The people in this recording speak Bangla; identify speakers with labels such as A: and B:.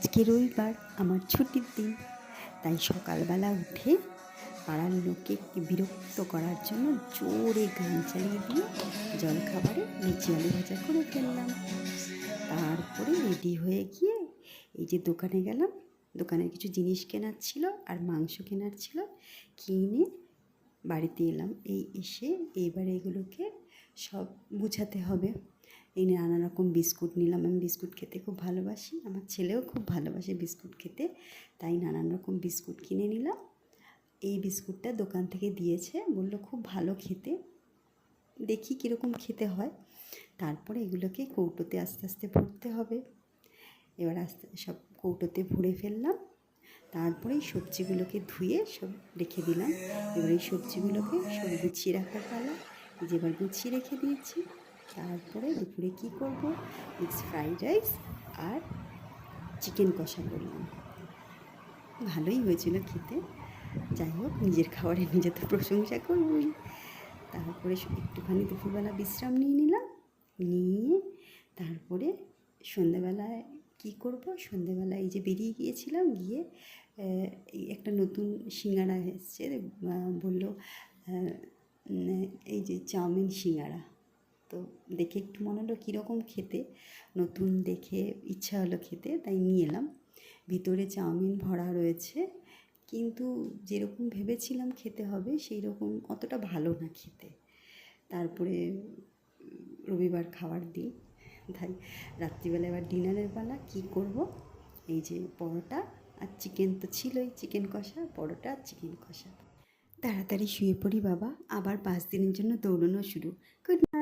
A: আজকে রবিবার, আমার ছুটির দিন। তাই সকালবেলা উঠে পাড়ার লোককে বিরক্ত করার জন্য জোরে গান চালিয়ে দিয়ে জলখাবারে লুচি আলু ভাজা করে ফেললাম। তারপরে রেডি হয়ে গিয়ে এই যে দোকানে গেলাম। দোকানের কিছু জিনিস কেনার ছিল আর মাংস কেনার ছিল, কিনে বাড়িতে এলাম। এসে এইবারে এগুলোকে সব গুছাতে হবে। এই নানা রকম বিস্কুট নিলাম। আমি বিস্কুট খেতে খুব ভালোবাসি, আমার ছেলেও খুব ভালোবাসে বিস্কুট খেতে, তাই নানান রকম বিস্কুট কিনে নিলাম। এই বিস্কুটটা দোকান থেকে দিয়েছে, বললো খুব ভালো খেতে, দেখি কীরকম খেতে হয়। তারপরে এগুলোকে কৌটোতে আস্তে আস্তে ভরতে হবে। এবার আস্তে সব কৌটোতে ভরে ফেললাম। তারপরে এই সবজিগুলোকে ধুয়ে সব রেখে দিলাম। এবার এই সবজিগুলোকে সব গুছিয়ে রাখার পালা। এই যে এবার গুছিয়ে রেখে দিয়েছি। তারপরে দুপুরে কী করব, মিক্সড ফ্রাইড রাইস আর চিকেন কষা করলাম। ভালোই হয়েছিল খেতে। যাই হোক, নিজের খাবারে নিজে তো প্রশংসা করবই। তারপরে একটুখানি দুপুরবেলা বিশ্রাম নিয়ে নিলাম। নিয়ে তারপরে সন্ধেবেলায় কী করব, সন্ধেবেলায় এই যে বেরিয়ে গিয়েছিলাম, গিয়ে এই একটা নতুন সিঙ্গারা এসছে, বললো এই যে চাউমিন সিঙ্গারা। তো দেখে একটু মনে হলো কীরকম খেতে, নতুন দেখে ইচ্ছা হলো খেতে, তাই নিয়ে এলাম। ভিতরে চাউমিন ভরা রয়েছে, কিন্তু যেরকম ভেবেছিলাম খেতে হবে সেই রকম অতটা ভালো না খেতে। তারপরে রবিবার খাওয়ার দিন, তাই রাত্রিবেলা এবার ডিনারের বেলা কী করব, এই যে পরোটা আর চিকেন তো ছিলই, চিকেন কষা, পরোটা আর চিকেন কষা। তাড়াতাড়ি শুয়ে পড়ি বাবা, আবার 5 দিনের জন্য দৌড়ানো শুরু। Good night.